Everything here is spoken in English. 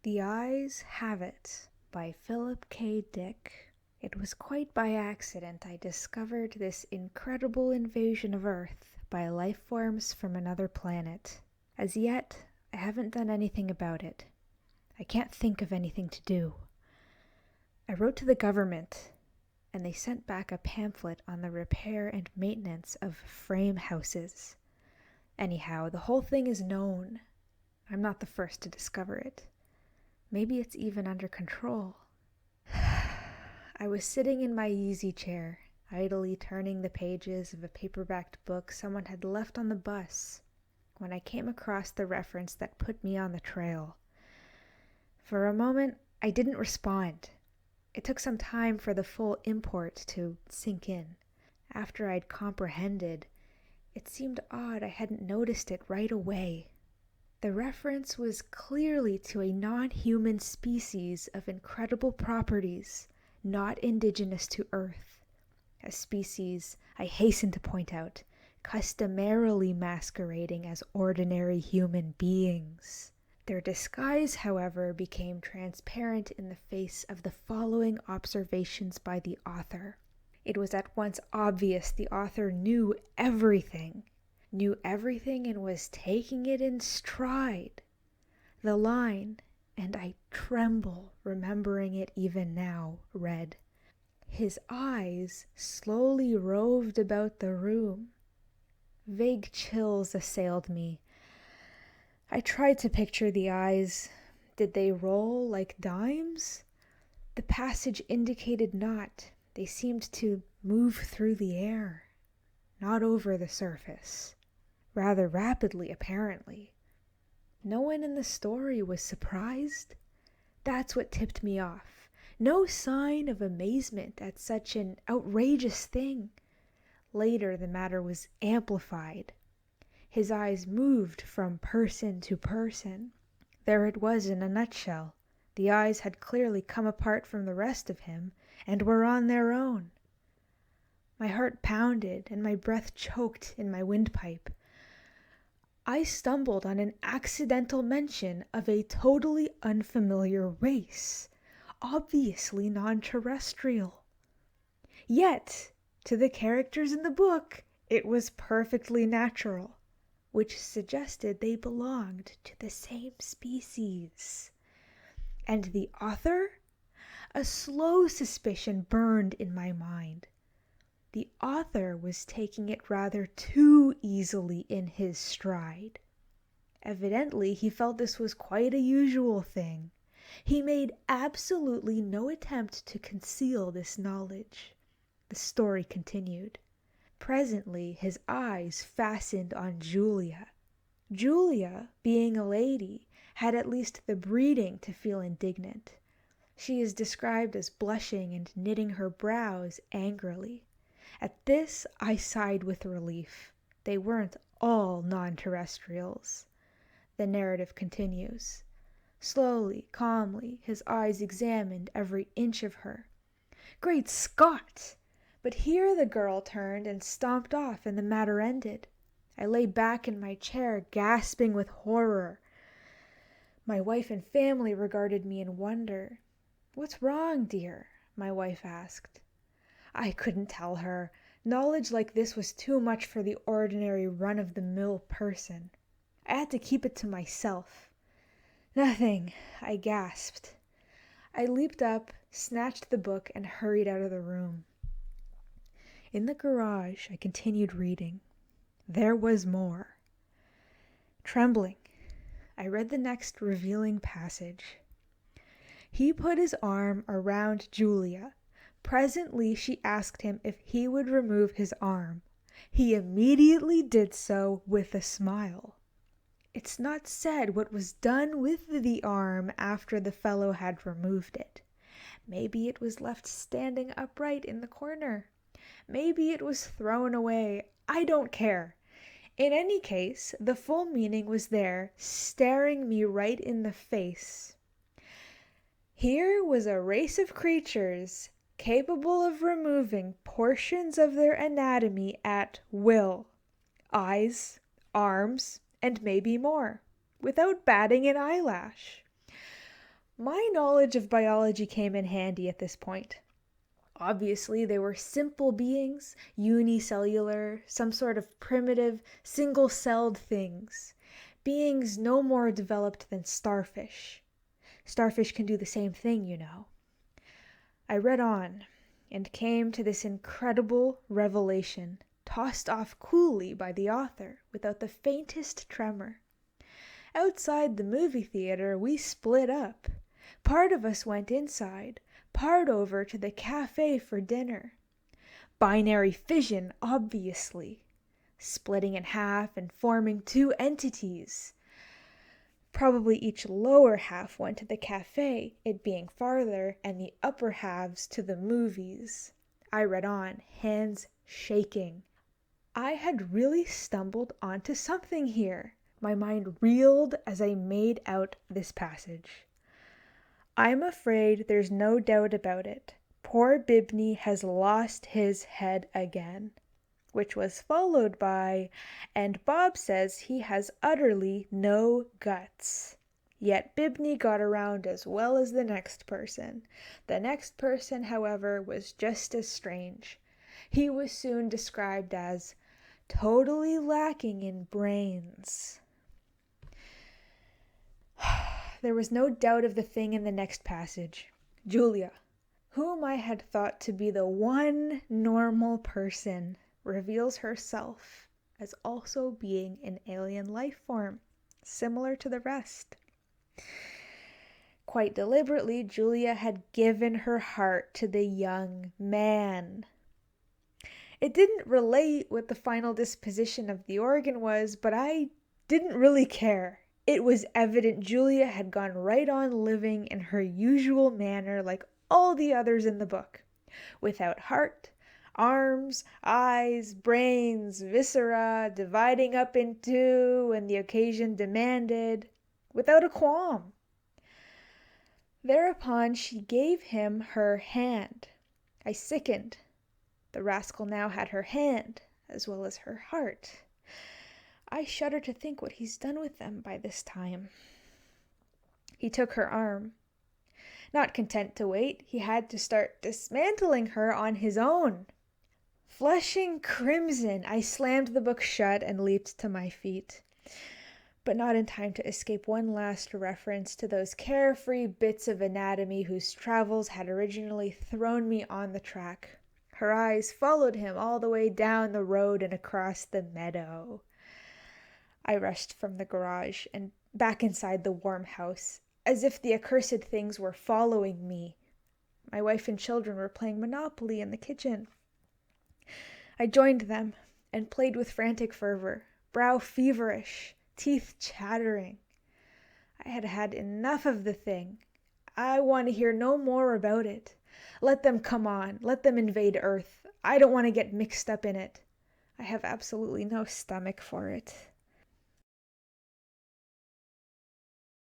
The Eyes Have It by Philip K. Dick. It was quite by accident I discovered this incredible invasion of Earth by life forms from another planet. As yet, I haven't done anything about it. I can't think of anything to do. I wrote to the government, and they sent back a pamphlet on the repair and maintenance of frame houses. Anyhow, the whole thing is known. I'm not the first to discover it. Maybe it's even under control. I was sitting in my easy chair, idly turning the pages of a paperbacked book someone had left on the bus, when I came across the reference that put me on the trail. For a moment, I didn't respond. It took some time for the full import to sink in. After I'd comprehended, it seemed odd I hadn't noticed it right away. The reference was clearly to a non-human species of incredible properties, not indigenous to Earth. A species, I hasten to point out, customarily masquerading as ordinary human beings. Their disguise, however, became transparent in the face of the following observations by the author. It was at once obvious the author knew everything and was taking it in stride. The line, and I tremble remembering it even now, read, "His eyes slowly roved about the room." Vague chills assailed me. I tried to picture the eyes. Did they roll like dimes? The passage indicated not. They seemed to move through the air, not over the surface. Rather rapidly, apparently. No one in the story was surprised. That's what tipped me off. No sign of amazement at such an outrageous thing. Later, the matter was amplified. His eyes moved from person to person. There it was in a nutshell. The eyes had clearly come apart from the rest of him and were on their own. My heart pounded and my breath choked in my windpipe. I stumbled on an accidental mention of a totally unfamiliar race, obviously non-terrestrial. Yet, to the characters in the book, it was perfectly natural, which suggested they belonged to the same species. And the author? A slow suspicion burned in my mind. The author was taking it rather too easily in his stride. Evidently, he felt this was quite a usual thing. He made absolutely no attempt to conceal this knowledge. The story continued. Presently, his eyes fastened on Julia. Julia, being a lady, had at least the breeding to feel indignant. She is described as blushing and knitting her brows angrily. At this, I sighed with relief. They weren't all non-terrestrials. The narrative continues. Slowly, calmly, his eyes examined every inch of her. Great Scott! But here the girl turned and stomped off, and the matter ended. I lay back in my chair, gasping with horror. My wife and family regarded me in wonder. "What's wrong, dear?" my wife asked. I couldn't tell her. Knowledge like this was too much for the ordinary run-of-the-mill person. I had to keep it to myself. "Nothing," I gasped. I leaped up, snatched the book, and hurried out of the room. In the garage, I continued reading. There was more. Trembling, I read the next revealing passage. He put his arm around Julia. Presently she asked him if he would remove his arm. He immediately did so with a smile. It's not said what was done with the arm after the fellow had removed it. Maybe it was left standing upright in the corner. Maybe it was thrown away. I don't care. In any case, the full meaning was there, staring me right in the face. Here was a race of creatures, capable of removing portions of their anatomy at will, eyes, arms, and maybe more, without batting an eyelash. My knowledge of biology came in handy at this point. Obviously, they were simple beings, unicellular, some sort of primitive, single-celled things. Beings no more developed than starfish. Starfish can do the same thing, you know. I read on and came to this incredible revelation, tossed off coolly by the author without the faintest tremor. Outside the movie theater, we split up. Part of us went inside, part over to the cafe for dinner. Binary fission, obviously. Splitting in half and forming two entities. Probably each lower half went to the cafe, it being farther, and the upper halves to the movies. I read on, hands shaking. I had really stumbled onto something here. My mind reeled as I made out this passage. I'm afraid there's no doubt about it. Poor Bibney has lost his head again. Which was followed by, and Bob says he has utterly no guts. Yet Bibney got around as well as the next person. The next person, however, was just as strange. He was soon described as totally lacking in brains. There was no doubt of the thing in the next passage. Julia, whom I had thought to be the one normal person, reveals herself as also being an alien life form, similar to the rest. Quite deliberately, Julia had given her heart to the young man. It didn't relate what the final disposition of the organ was, but I didn't really care. It was evident Julia had gone right on living in her usual manner like all the others in the book, without heart, arms, eyes, brains, viscera, dividing up in two when the occasion demanded, without a qualm. Thereupon she gave him her hand. I sickened. The rascal now had her hand, as well as her heart. I shudder to think what he's done with them by this time. He took her arm. Not content to wait, he had to start dismantling her on his own. Flushing crimson, I slammed the book shut and leaped to my feet. But not in time to escape one last reference to those carefree bits of anatomy whose travels had originally thrown me on the track. Her eyes followed him all the way down the road and across the meadow. I rushed from the garage and back inside the warm house, as if the accursed things were following me. My wife and children were playing Monopoly in the kitchen. I joined them and played with frantic fervor, brow feverish, teeth chattering. I had had enough of the thing. I want to hear no more about it. Let them come on. Let them invade Earth. I don't want to get mixed up in it. I have absolutely no stomach for it.